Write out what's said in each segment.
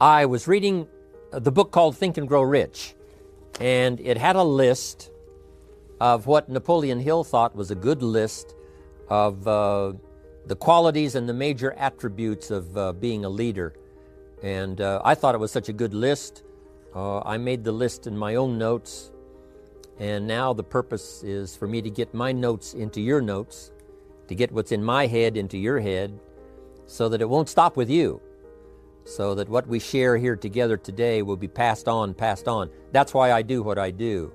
I was reading the book called Think and Grow Rich, and it had a list of what Napoleon Hill thought was a good list of the qualities and the major attributes of being a leader. And I thought it was such a good list. I made the list in my own notes, and now the purpose is for me to get my notes into your notes, to get what's in my head into your head, so that it won't stop with you, so that what we share here together today will be passed on, passed on. That's why I do what I do.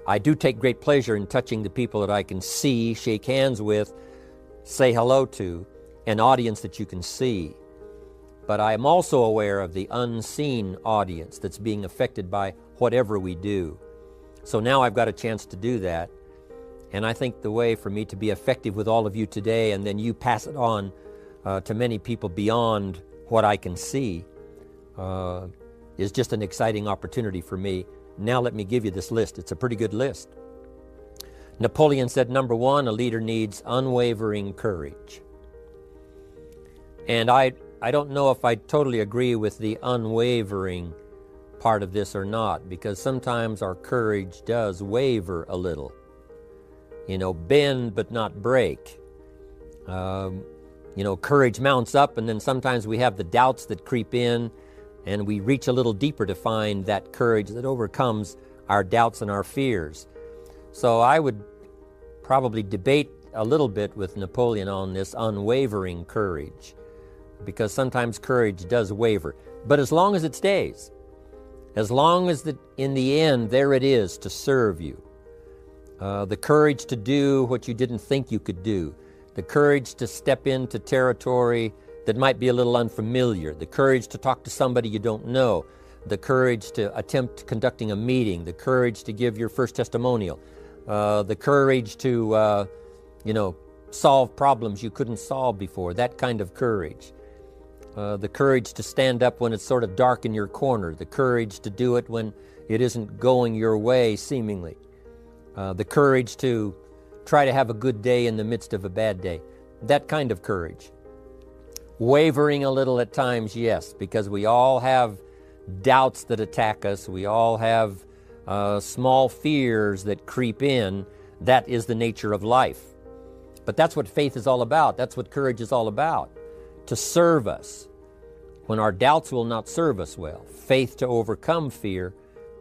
I do take great pleasure in touching the people that I can see, shake hands with, say hello to, an audience that you can see. But I am also aware of the unseen audience that's being affected by whatever we do. So now I've got a chance to do that. And I think the way for me to be effective with all of you today, and then you pass it on to many people beyond what I can see, is just an exciting opportunity for me. Now let me give you this list. It's a pretty good list. Napoleon said, number one, a leader needs unwavering courage. And I don't know if I totally agree with the unwavering part of this or not, because sometimes our courage does waver a little. You know, bend but not break. Courage mounts up, and then sometimes we have the doubts that creep in, and we reach a little deeper to find that courage that overcomes our doubts and our fears. So I would probably debate a little bit with Napoleon on this unwavering courage, because sometimes courage does waver. But as long as it stays, as long as in the end there it is to serve you, the courage to do what you didn't think you could do, the courage to step into territory that might be a little unfamiliar, the courage to talk to somebody you don't know, the courage to attempt conducting a meeting, the courage to give your first testimonial, the courage to, solve problems you couldn't solve before, that kind of courage. The courage to stand up when it's sort of dark in your corner, the courage to do it when it isn't going your way, seemingly. The courage to try to have a good day in the midst of a bad day, that kind of courage. Wavering a little at times, yes, because we all have doubts that attack us. We all have small fears that creep in. That is the nature of life. But that's what faith is all about. That's what courage is all about. To serve us when our doubts will not serve us well. Faith to overcome fear,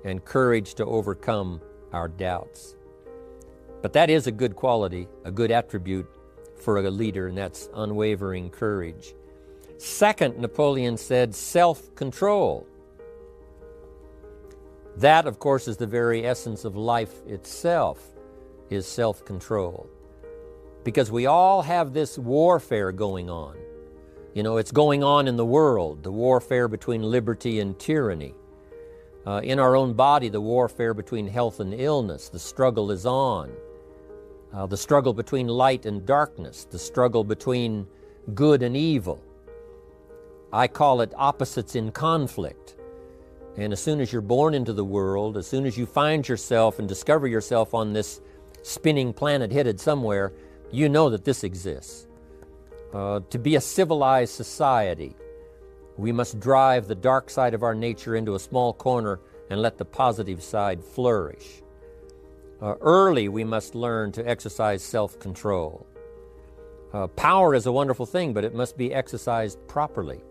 and courage to overcome our doubts. But that is a good quality, a good attribute for a leader, and that's unwavering courage. Second, Napoleon said self-control. That, of course, is the very essence of life itself, is self-control. Because we all have this warfare going on. It's going on in the world, the warfare between liberty and tyranny. In our own body, the warfare between health and illness, the struggle is on. The struggle between light and darkness, the struggle between good and evil. I call it opposites in conflict. And as soon as you're born into the world, as soon as you find yourself and discover yourself on this spinning planet headed somewhere, you know that this exists. To be a civilized society, we must drive the dark side of our nature into a small corner and let the positive side flourish. Early, we must learn to exercise self-control. Power is a wonderful thing, but it must be exercised properly.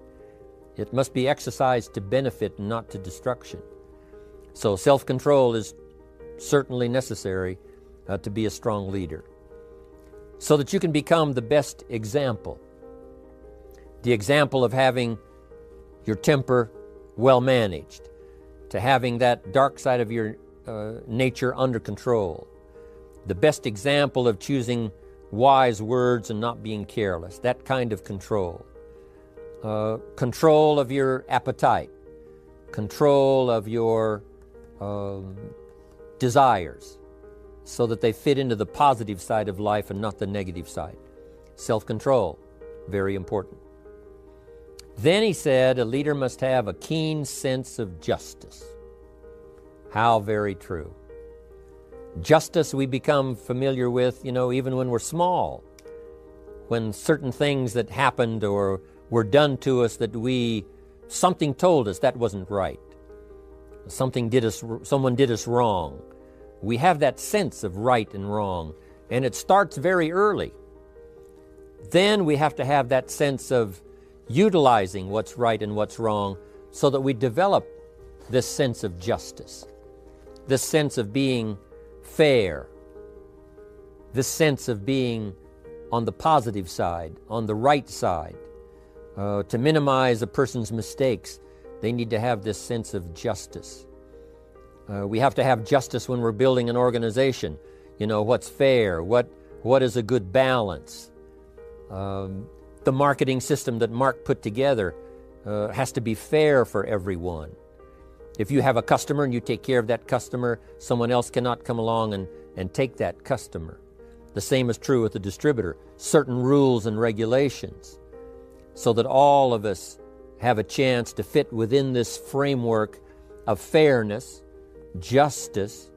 It must be exercised to benefit and not to destruction. So self-control is certainly necessary to be a strong leader, so that you can become the best example. The example of having your temper well managed, to having that dark side of your nature under control. The best example of choosing wise words and not being careless, that kind of control. Control of your appetite, control of your desires, so that they fit into the positive side of life and not the negative side. Self-control, very important. Then he said, a leader must have a keen sense of justice. How very true. Justice we become familiar with, even when we're small. When certain things that happened or were done to us that we something told us that wasn't right. Someone did us wrong. We have that sense of right and wrong, and it starts very early. Then we have to have that sense of utilizing what's right and what's wrong so that we develop this sense of justice, this sense of being fair, this sense of being on the positive side, on the right side. To minimize a person's mistakes, they need to have this sense of justice. We have to have justice when we're building an organization. You know, what's fair, what is a good balance. The marketing system that Mark put together has to be fair for everyone. If you have a customer and you take care of that customer, someone else cannot come along and take that customer. The same is true with the distributor. Certain rules and regulations so that all of us have a chance to fit within this framework of fairness, justice,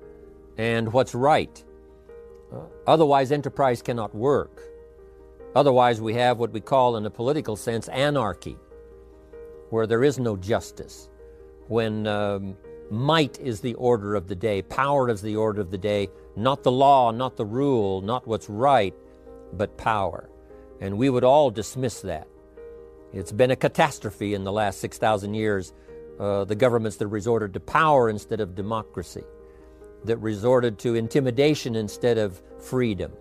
and what's right. Otherwise, enterprise cannot work. Otherwise, we have what we call, in a political sense, anarchy, where there is no justice. When might is the order of the day, power is the order of the day, not the law, not the rule, not what's right, but power. And we would all dismiss that. It's been a catastrophe in the last 6,000 years, the governments that resorted to power instead of democracy, that resorted to intimidation instead of freedom.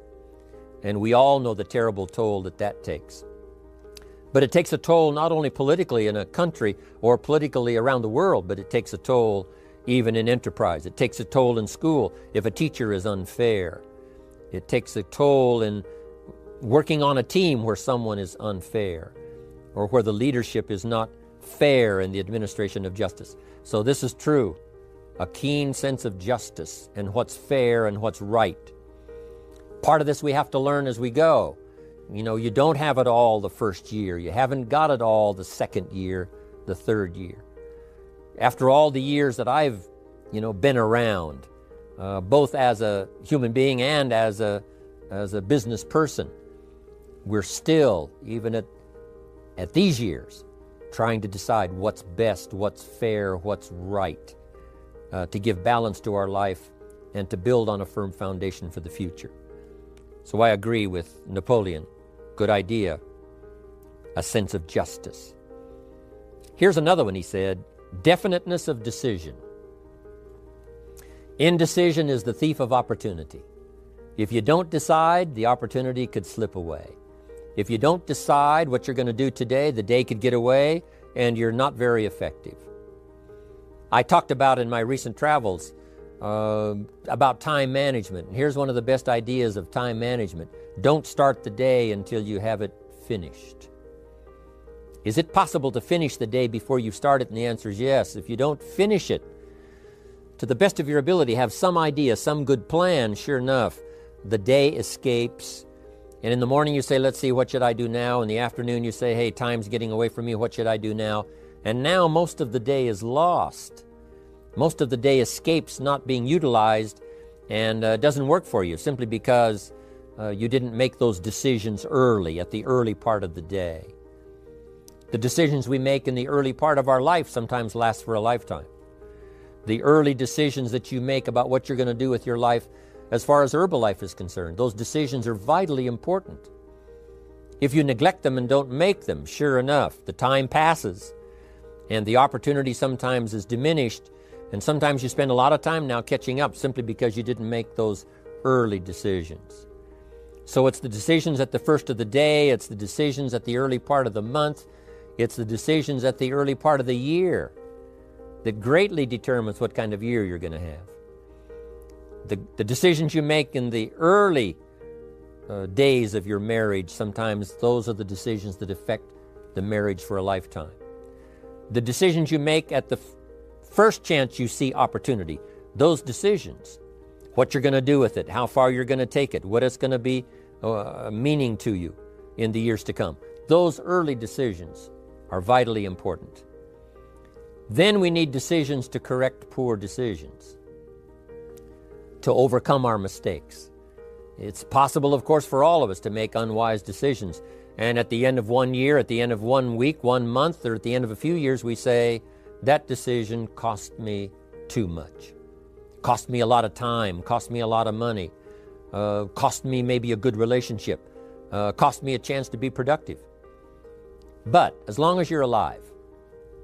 And we all know the terrible toll that takes. But it takes a toll not only politically in a country or politically around the world, but it takes a toll even in enterprise. It takes a toll in school if a teacher is unfair. It takes a toll in working on a team where someone is unfair or where the leadership is not fair in the administration of justice. So this is true, a keen sense of justice and what's fair and what's right. Part of this we have to learn as we go. You know, you don't have it all the first year. You haven't got it all the second year, the third year. After all the years that I've, been around, both as a human being and as a business person, we're still, even at these years, trying to decide what's best, what's fair, what's right, to give balance to our life and to build on a firm foundation for the future. So I agree with Napoleon. Good idea. A sense of justice. Here's another one, he said, definiteness of decision. Indecision is the thief of opportunity. If you don't decide, the opportunity could slip away. If you don't decide what you're going to do today, the day could get away and you're not very effective. I talked about in my recent travels about time management. And here's one of the best ideas of time management. Don't start the day until you have it finished. Is it possible to finish the day before you start it? And the answer is yes. If you don't finish it to the best of your ability, have some idea, some good plan, sure enough, the day escapes. And in the morning you say, let's see, what should I do now? In the afternoon you say, hey, time's getting away from me, what should I do now? And now most of the day is lost. Most of the day escapes not being utilized and doesn't work for you simply because you didn't make those decisions early, at the early part of the day. The decisions we make in the early part of our life sometimes last for a lifetime. The early decisions that you make about what you're going to do with your life as far as Herbalife is concerned, those decisions are vitally important. If you neglect them and don't make them, sure enough, the time passes and the opportunity sometimes is diminished. And sometimes you spend a lot of time now catching up simply because you didn't make those early decisions. So it's the decisions at the first of the day, it's the decisions at the early part of the month, it's the decisions at the early part of the year that greatly determines what kind of year you're going to have. The decisions you make in the early days of your marriage, sometimes those are the decisions that affect the marriage for a lifetime. The decisions you make at the first chance you see opportunity, those decisions, what you're going to do with it, how far you're going to take it, what it's going to be meaning to you in the years to come. Those early decisions are vitally important. Then we need decisions to correct poor decisions, to overcome our mistakes. It's possible, of course, for all of us to make unwise decisions. And at the end of 1 year, at the end of 1 week, 1 month, or at the end of a few years, we say, that decision cost me too much. Cost me a lot of time, cost me a lot of money, cost me maybe a good relationship, cost me a chance to be productive. But as long as you're alive,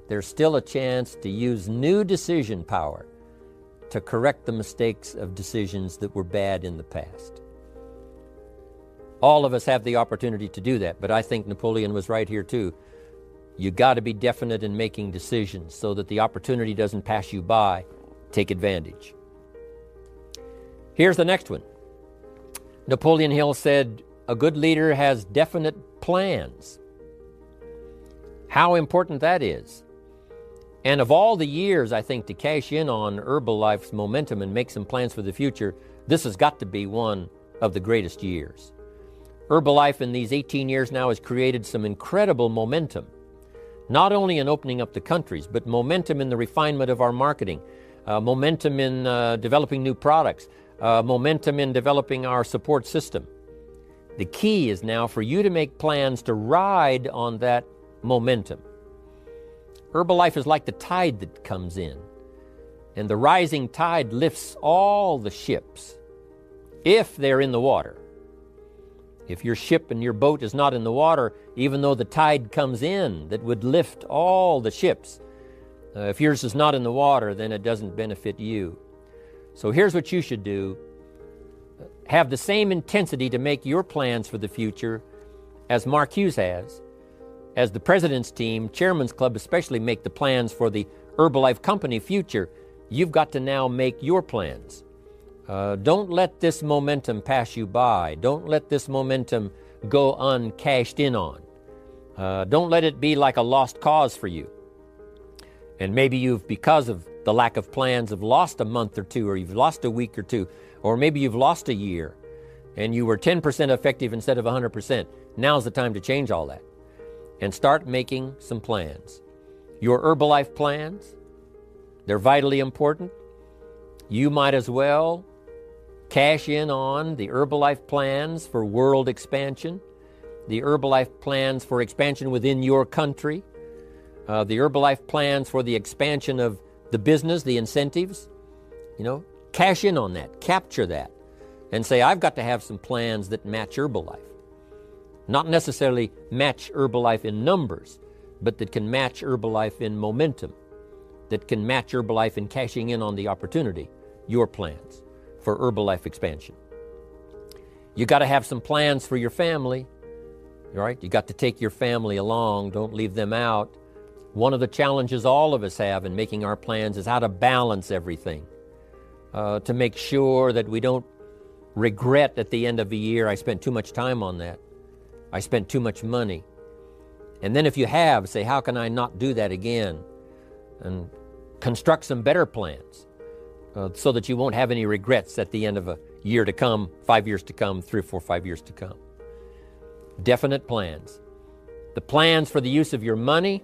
there's still a chance to use new decision power to correct the mistakes of decisions that were bad in the past. All of us have the opportunity to do that, but I think Napoleon was right here too. You got to be definite in making decisions so that the opportunity doesn't pass you by. Take advantage. Here's the next one. Napoleon Hill said, a good leader has definite plans. How important that is. And of all the years, I think, to cash in on Herbalife's momentum and make some plans for the future, this has got to be one of the greatest years. Herbalife in these 18 years now has created some incredible momentum, not only in opening up the countries, but momentum in the refinement of our marketing, momentum in developing new products, momentum in developing our support system. The key is now for you to make plans to ride on that momentum. Herbalife is like the tide that comes in, and the rising tide lifts all the ships if they're in the water. If your ship and your boat is not in the water, even though the tide comes in that would lift all the ships, if yours is not in the water, then it doesn't benefit you. So here's what you should do. Have the same intensity to make your plans for the future as Mark Hughes has. As the President's team, Chairman's Club especially, make the plans for the Herbalife company future, you've got to now make your plans. Don't let this momentum pass you by. Don't let this momentum go uncashed in on. Don't let it be like a lost cause for you. And maybe you've, because of the lack of plans, have lost a month or two, or you've lost a week or two, or maybe you've lost a year, and you were 10% effective instead of 100%. Now's the time to change all that and start making some plans. Your Herbalife plans, they're vitally important. You might as well cash in on the Herbalife plans for world expansion, the Herbalife plans for expansion within your country, the Herbalife plans for the expansion of the business, the incentives. Cash in on that, capture that, and say, I've got to have some plans that match Herbalife. Not necessarily match Herbalife in numbers, but that can match Herbalife in momentum, that can match Herbalife in cashing in on the opportunity, your plans for Herbalife expansion. You got to have some plans for your family, right? You got to take your family along. Don't leave them out. One of the challenges all of us have in making our plans is how to balance everything, to make sure that we don't regret at the end of a year, I spent too much time on that. I spent too much money. And then if you have, say, how can I not do that again? And construct some better plans so that you won't have any regrets at the end of a year to come, 5 years to come, 3 or 4, 5 years to come. Definite plans. The plans for the use of your money.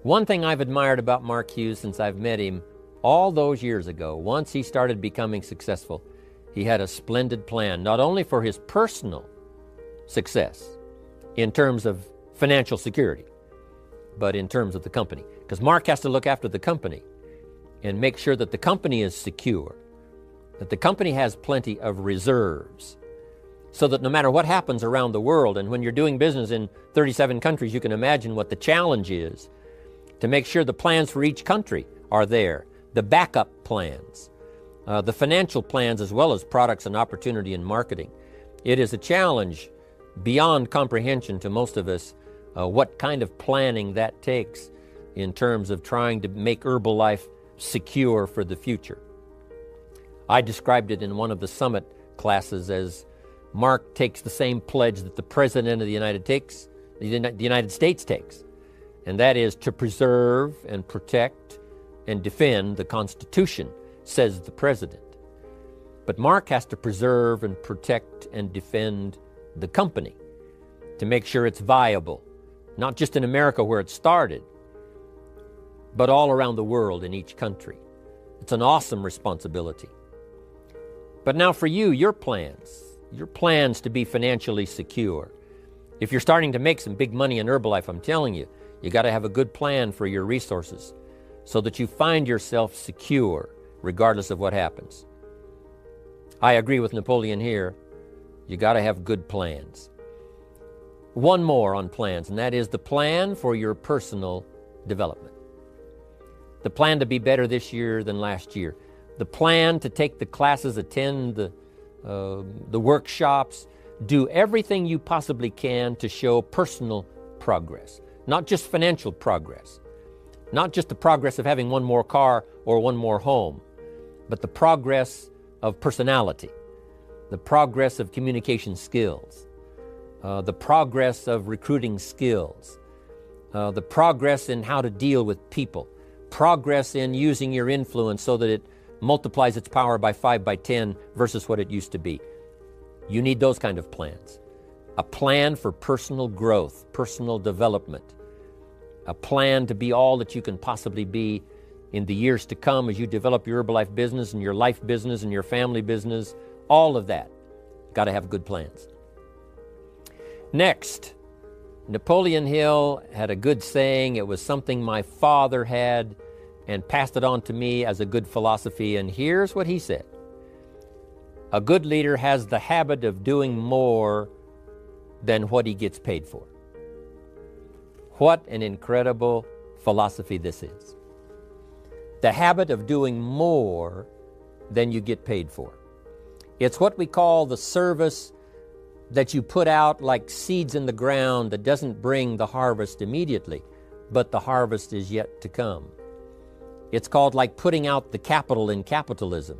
One thing I've admired about Mark Hughes since I've met him all those years ago, once he started becoming successful, he had a splendid plan, not only for his personal success in terms of financial security, but in terms of the company. Because Mark has to look after the company and make sure that the company is secure, that the company has plenty of reserves, so that no matter what happens around the world, and when you're doing business in 37 countries, you can imagine what the challenge is to make sure the plans for each country are there, the backup plans, the financial plans, as well as products and opportunity and marketing. It is a challenge beyond comprehension to most of us, what kind of planning that takes in terms of trying to make Herbalife secure for the future. I described it in one of the summit classes as Mark takes the same pledge that the President of the United States takes, and that is to preserve and protect and defend the Constitution, says the President. But Mark has to preserve and protect and defend the company to make sure it's viable, not just in America where it started, but all around the world in each country. It's an awesome responsibility. But now for you, your plans to be financially secure. If you're starting to make some big money in Herbalife, I'm telling you, you got to have a good plan for your resources so that you find yourself secure regardless of what happens. I agree with Napoleon here. You got to have good plans. One more on plans, and that is the plan for your personal development. The plan to be better this year than last year. The plan to take the classes, attend the workshops, do everything you possibly can to show personal progress, not just financial progress, not just the progress of having one more car or one more home, but the progress of personality, the progress of communication skills, the progress of recruiting skills, the progress in how to deal with people, progress in using your influence so that it multiplies its power by 5 by 10 versus what it used to be. You need those kind of plans. A plan for personal growth, personal development, a plan to be all that you can possibly be in the years to come as you develop your Herbalife business and your life business and your family business, all of that. Got to have good plans. Next, Napoleon Hill had a good saying. It was something my father had and passed it on to me as a good philosophy. And here's what he said. A good leader has the habit of doing more than what he gets paid for. What an incredible philosophy this is. The habit of doing more than you get paid for. It's what we call the service that you put out like seeds in the ground that doesn't bring the harvest immediately, but the harvest is yet to come. It's called like putting out the capital in capitalism.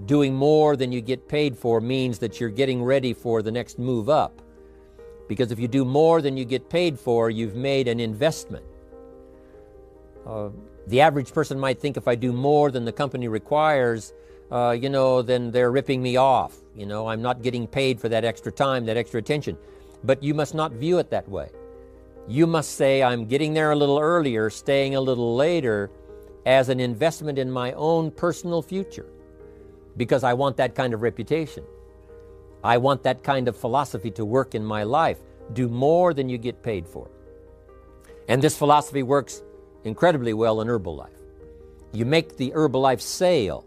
Doing more than you get paid for means that you're getting ready for the next move up. Because if you do more than you get paid for, you've made an investment. The average person might think if I do more than the company requires, then they're ripping me off. I'm not getting paid for that extra time, that extra attention. But you must not view it that way. You must say, I'm getting there a little earlier, staying a little later, as an investment in my own personal future. Because I want that kind of reputation. I want that kind of philosophy to work in my life. Do more than you get paid for. And this philosophy works incredibly well in Herbalife. You make the Herbalife sale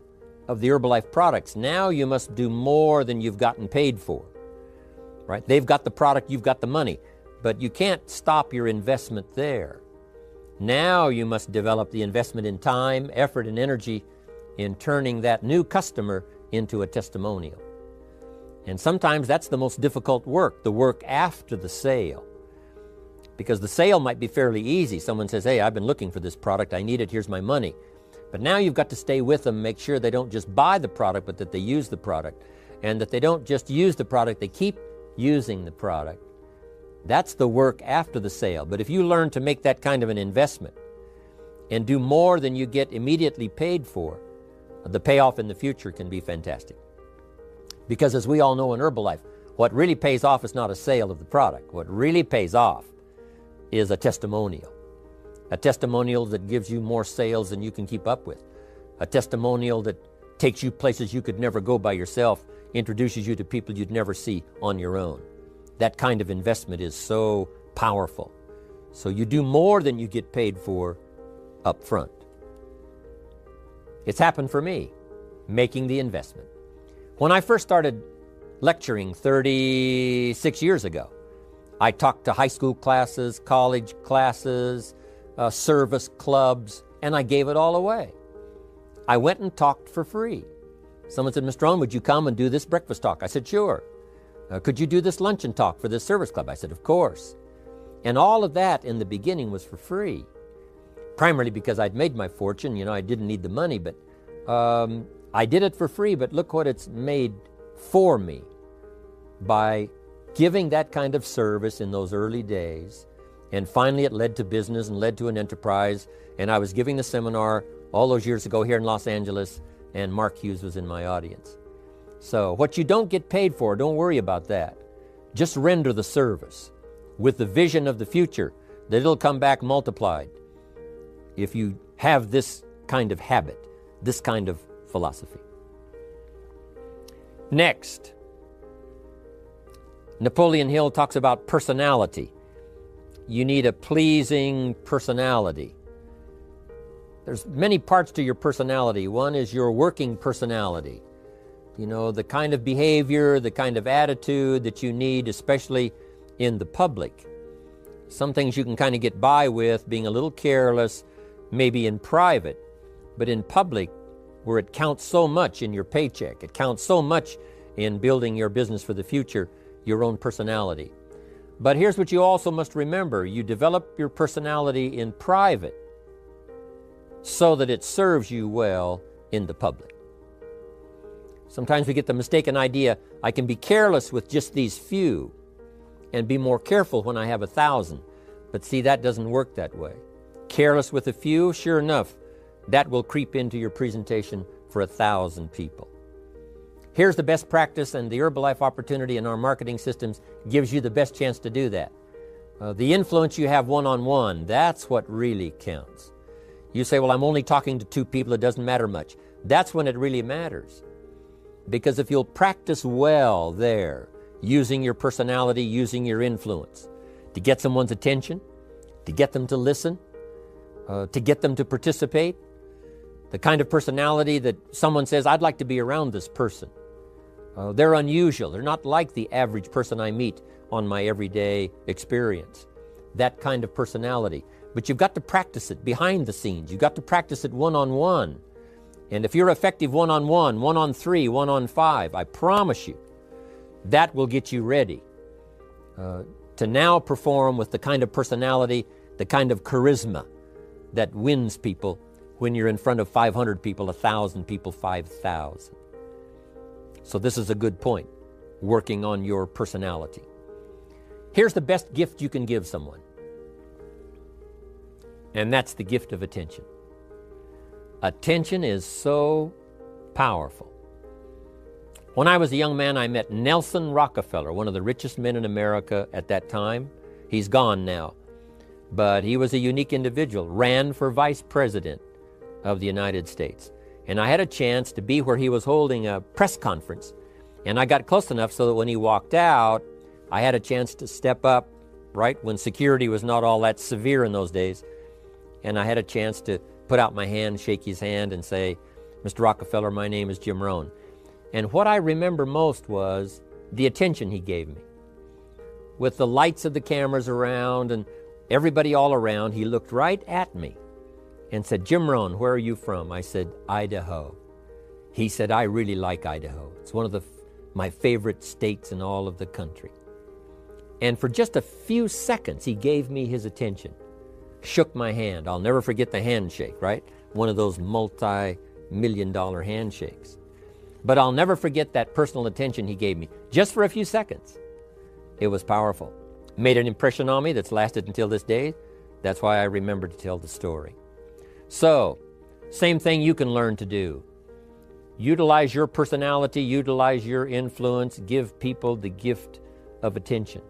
of the Herbalife products. Now you must do more than you've gotten paid for. Right? They've got the product, you've got the money. But you can't stop your investment there. Now you must develop the investment in time, effort, and energy in turning that new customer into a testimonial. And sometimes that's the most difficult work, the work after the sale. Because the sale might be fairly easy. Someone says, hey, I've been looking for this product, I need it, here's my money. But now you've got to stay with them, make sure they don't just buy the product, but that they use the product. And that they don't just use the product, they keep using the product. That's the work after the sale. But if you learn to make that kind of an investment and do more than you get immediately paid for, the payoff in the future can be fantastic. Because as we all know in Herbalife, what really pays off is not a sale of the product. What really pays off is a testimonial. A testimonial that gives you more sales than you can keep up with. A testimonial that takes you places you could never go by yourself, introduces you to people you'd never see on your own. That kind of investment is so powerful. So you do more than you get paid for up front. It's happened for me, making the investment. When I first started lecturing 36 years ago, I talked to high school classes, college classes, service clubs, and I gave it all away. I went and talked for free. Someone said, Mr. Rohn, would you come and do this breakfast talk? I said, sure. Could you do this luncheon talk for this service club? I said, of course. And all of that in the beginning was for free. Primarily because I'd made my fortune. I didn't need the money, but I did it for free. But look what it's made for me by giving that kind of service in those early days. And finally it led to business and led to an enterprise. And I was giving the seminar all those years ago here in Los Angeles, and Mark Hughes was in my audience. So what you don't get paid for, don't worry about that. Just render the service with the vision of the future that it'll come back multiplied if you have this kind of habit, this kind of philosophy. Next, Napoleon Hill talks about personality. You need a pleasing personality. There's many parts to your personality. One is your working personality. You know, the kind of behavior, the kind of attitude that you need, especially in the public. Some things you can kind of get by with, being a little careless, maybe in private, but in public, where it counts so much in your paycheck, it counts so much in building your business for the future, your own personality. But here's what you also must remember. You develop your personality in private so that it serves you well in the public. Sometimes we get the mistaken idea, I can be careless with just these few and be more careful when I have 1,000. But see, that doesn't work that way. Careless with a few, sure enough, that will creep into your presentation for 1,000 people. Here's the best practice, and the Herbalife opportunity in our marketing systems gives you the best chance to do that. The influence you have one-on-one, that's what really counts. You say, well, I'm only talking to 2 people, it doesn't matter much. That's when it really matters. Because if you'll practice well there, using your personality, using your influence, to get someone's attention, to get them to listen, to get them to participate, the kind of personality that someone says, I'd like to be around this person. They're unusual. They're not like the average person I meet on my everyday experience. That kind of personality. But you've got to practice it behind the scenes. You've got to practice it one-on-one. And if you're effective one-on-one, 1-on-3, 1-on-5, I promise you, that will get you ready to now perform with the kind of personality, the kind of charisma that wins people when you're in front of 500 people, 1,000 people, 5,000. So this is a good point, working on your personality. Here's the best gift you can give someone, and that's the gift of attention. Attention is so powerful. When I was a young man, I met Nelson Rockefeller, one of the richest men in America at that time. He's gone now, but he was a unique individual, ran for vice president of the United States. And I had a chance to be where he was holding a press conference. And I got close enough so that when he walked out, I had a chance to step up, right, when security was not all that severe in those days. And I had a chance to put out my hand, shake his hand, and say, Mr. Rockefeller, my name is Jim Rohn. And what I remember most was the attention he gave me. With the lights of the cameras around and everybody all around, he looked right at me and said, Jim Rohn, where are you from? I said, Idaho. He said, I really like Idaho. It's one of my favorite states in all of the country. And for just a few seconds, he gave me his attention, shook my hand. I'll never forget the handshake, right? One of those multi-million-dollar handshakes. But I'll never forget that personal attention he gave me, just for a few seconds. It was powerful. Made an impression on me that's lasted until this day. That's why I remember to tell the story. So, same thing you can learn to do. Utilize your personality, utilize your influence, give people the gift of attention.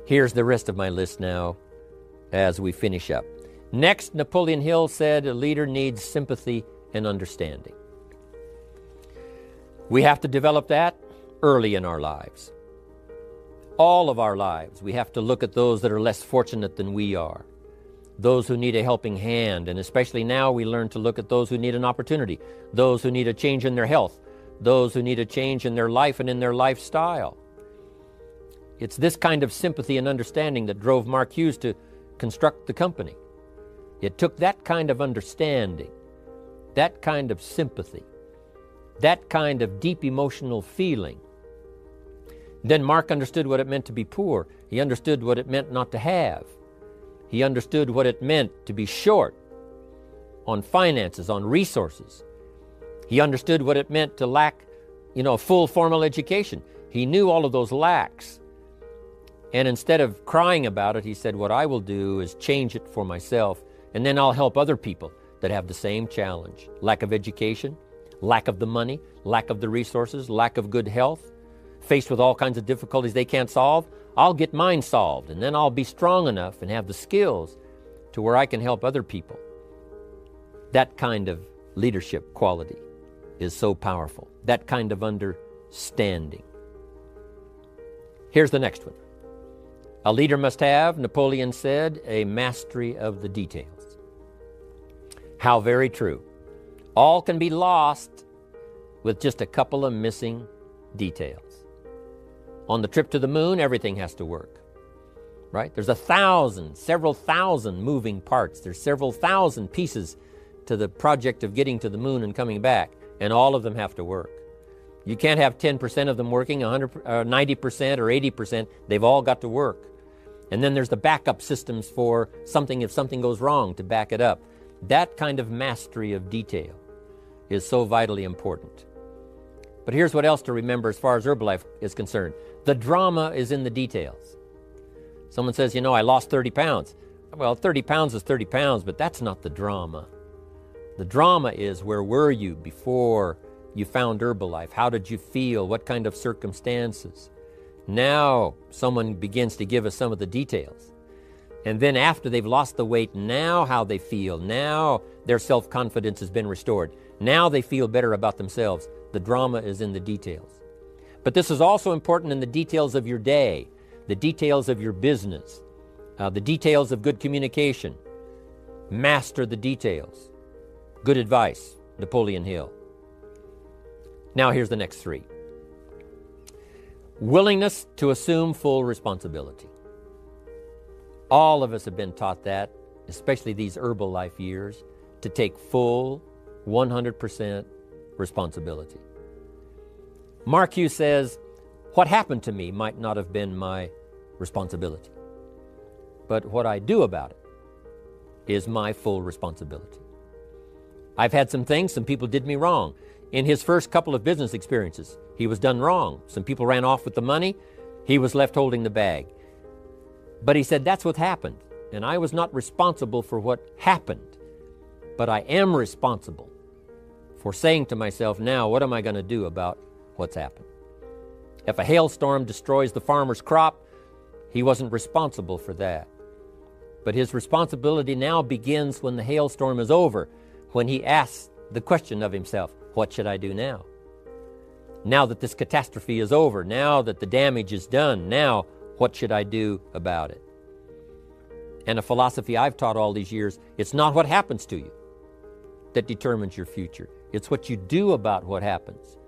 Here's the rest of my list now as we finish up. Next, Napoleon Hill said a leader needs sympathy and understanding. We have to develop that early in our lives. All of our lives, we have to look at those that are less fortunate than we are. Those who need a helping hand, and especially now we learn to look at those who need an opportunity, those who need a change in their health, those who need a change in their life and in their lifestyle. It's this kind of sympathy and understanding that drove Mark Hughes to construct the company. It took that kind of understanding, that kind of sympathy, that kind of deep emotional feeling. Then Mark understood what it meant to be poor. He understood what it meant not to have. He understood what it meant to be short on finances, on resources. He understood what it meant to lack, a full formal education. He knew all of those lacks. And instead of crying about it, he said, what I will do is change it for myself, and then I'll help other people that have the same challenge. Lack of education, lack of the money, lack of the resources, lack of good health, faced with all kinds of difficulties they can't solve. I'll get mine solved, and then I'll be strong enough and have the skills to where I can help other people. That kind of leadership quality is so powerful. That kind of understanding. Here's the next one. A leader must have, Napoleon said, a mastery of the details. How very true. All can be lost with just a couple of missing details. On the trip to the moon, everything has to work, right? There's several thousand moving parts. There's several thousand pieces to the project of getting to the moon and coming back, and all of them have to work. You can't have 10% of them working, 90% or 80%. They've all got to work. And then there's the backup systems for something if something goes wrong to back it up. That kind of mastery of detail is so vitally important. But here's what else to remember as far as Herbalife is concerned. The drama is in the details. Someone says, I lost 30 pounds. Well, 30 pounds is 30 pounds, but that's not the drama. The drama is, where were you before you found Herbalife? How did you feel? What kind of circumstances? Now someone begins to give us some of the details. And then after they've lost the weight, now how they feel. Now their self-confidence has been restored. Now they feel better about themselves. The drama is in the details. But this is also important in the details of your day, the details of your business, the details of good communication. Master the details. Good advice, Napoleon Hill. Now here's the next three. Willingness to assume full responsibility. All of us have been taught that, especially these Herbalife years, to take full 100% responsibility. Mark Hughes says, what happened to me might not have been my responsibility, but what I do about it is my full responsibility. I've had some people did me wrong. In his first couple of business experiences, he was done wrong. Some people ran off with the money. He was left holding the bag. But he said, that's what happened. And I was not responsible for what happened, but I am responsible for saying to myself, now, what am I going to do about what's happened? If a hailstorm destroys the farmer's crop, he wasn't responsible for that. But his responsibility now begins when the hailstorm is over, when he asks the question of himself, what should I do now? Now that this catastrophe is over, now that the damage is done, now what should I do about it? And a philosophy I've taught all these years, it's not what happens to you that determines your future. It's what you do about what happens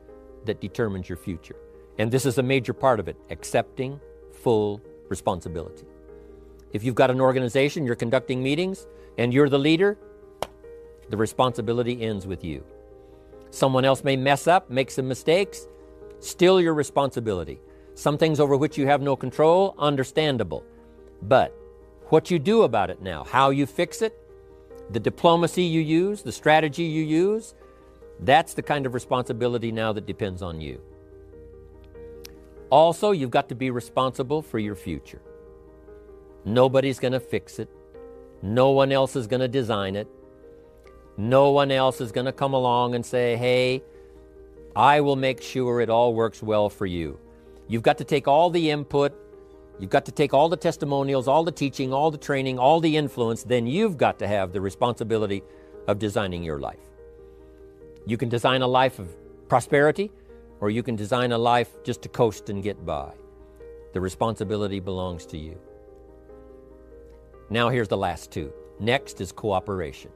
that determines your future. And this is a major part of it, accepting full responsibility. If you've got an organization, you're conducting meetings, and you're the leader, the responsibility ends with you. Someone else may mess up, make some mistakes, still your responsibility. Some things over which you have no control, understandable. But what you do about it now, how you fix it, the diplomacy you use, the strategy you use, that's the kind of responsibility now that depends on you. Also, you've got to be responsible for your future. Nobody's going to fix it. No one else is going to design it. No one else is going to come along and say, hey, I will make sure it all works well for you. You've got to take all the input. You've got to take all the testimonials, all the teaching, all the training, all the influence. Then you've got to have the responsibility of designing your life. You can design a life of prosperity, or you can design a life just to coast and get by. The responsibility belongs to you. Now here's the last two. Next is cooperation.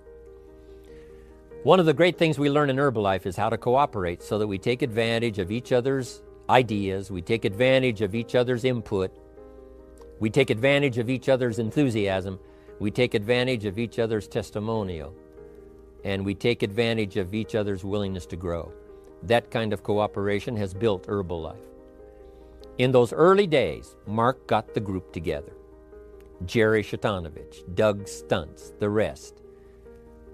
One of the great things we learn in Herbalife is how to cooperate so that we take advantage of each other's ideas, we take advantage of each other's input, we take advantage of each other's enthusiasm, we take advantage of each other's testimonial, and we take advantage of each other's willingness to grow. That kind of cooperation has built Herbalife. In those early days, Mark got the group together. Jerry Shatanovich, Doug Stuntz, the rest,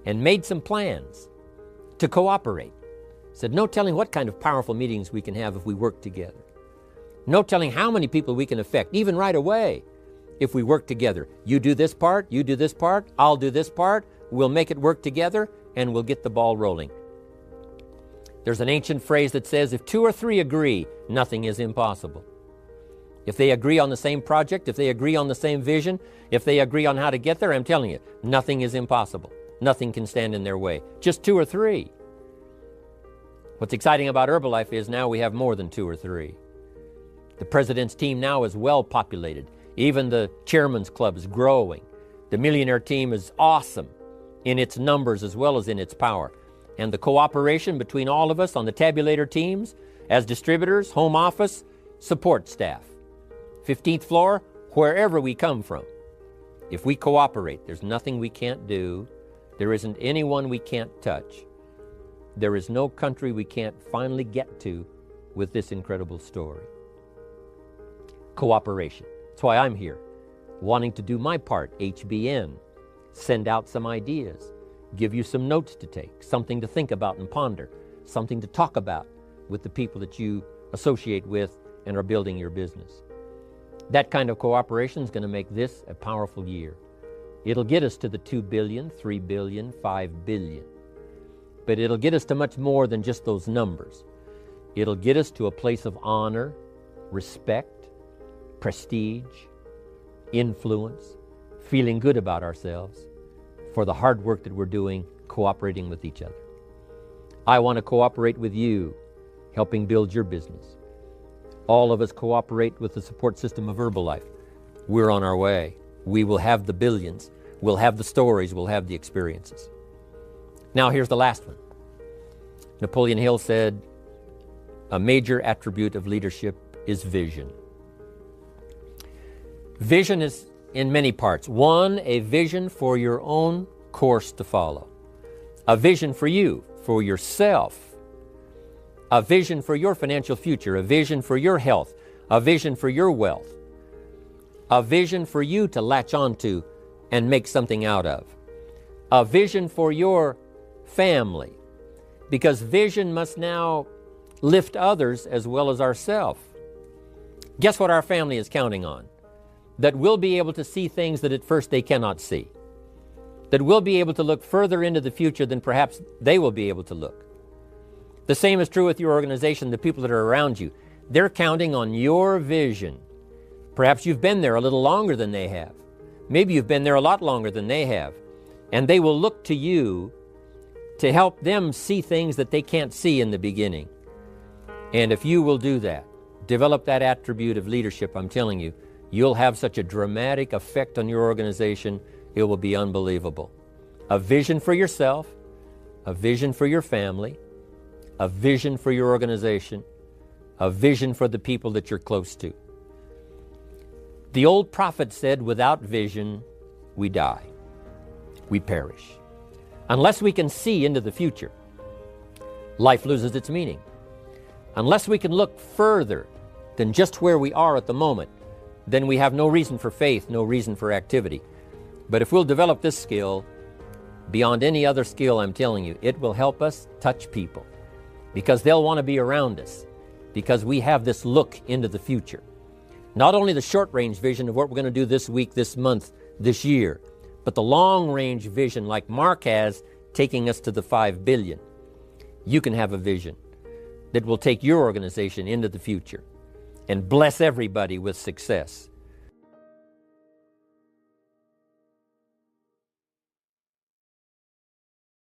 and made some plans to cooperate. Said, no telling what kind of powerful meetings we can have if we work together. No telling how many people we can affect, even right away, if we work together. You do this part, you do this part, I'll do this part, we'll make it work together, and we'll get the ball rolling. There's an ancient phrase that says, if two or three agree, nothing is impossible. If they agree on the same project, if they agree on the same vision, if they agree on how to get there, I'm telling you, nothing is impossible. Nothing can stand in their way. Just two or three. What's exciting about Herbalife is now we have more than two or three. The president's team now is well populated. Even the chairman's club is growing. The millionaire team is awesome in its numbers as well as in its power. And the cooperation between all of us on the tabulator teams, as distributors, home office, support staff, 15th floor, wherever we come from. If we cooperate, there's nothing we can't do. There isn't anyone we can't touch. There is no country we can't finally get to with this incredible story. Cooperation. That's why I'm here, wanting to do my part, HBN, send out some ideas, give you some notes to take, something to think about and ponder, something to talk about with the people that you associate with and are building your business. That kind of cooperation is going to make this a powerful year. It'll get us to the 2 billion, 3 billion, 5 billion. But it'll get us to much more than just those numbers. It'll get us to a place of honor, respect, prestige, influence, feeling good about ourselves for the hard work that we're doing, cooperating with each other. I want to cooperate with you, helping build your business. All of us cooperate with the support system of Herbalife. We're on our way. We will have the billions. We'll have the stories. We'll have the experiences. Now here's the last one. Napoleon Hill said, a major attribute of leadership is vision. Vision is in many parts. One, a vision for your own course to follow. A vision for you, for yourself. A vision for your financial future, a vision for your health, a vision for your wealth, a vision for you to latch onto and make something out of, a vision for your family, because vision must now lift others as well as ourselves. Guess what our family is counting on? That we'll be able to see things that at first they cannot see, that we'll be able to look further into the future than perhaps they will be able to look. The same is true with your organization, the people that are around you. They're counting on your vision. Perhaps you've been there a little longer than they have. Maybe you've been there a lot longer than they have. And they will look to you to help them see things that they can't see in the beginning. And if you will do that, develop that attribute of leadership, I'm telling you, you'll have such a dramatic effect on your organization, it will be unbelievable. A vision for yourself, a vision for your family, a vision for your organization, a vision for the people that you're close to. The old prophet said, without vision, we die. We perish. Unless we can see into the future, life loses its meaning. Unless we can look further than just where we are at the moment, then we have no reason for faith, no reason for activity. But if we'll develop this skill, beyond any other skill, I'm telling you, it will help us touch people. Because they'll want to be around us, because we have this look into the future. Not only the short-range vision of what we're going to do this week, this month, this year, but the long-range vision like Mark has, taking us to the 5 billion. You can have a vision that will take your organization into the future and bless everybody with success.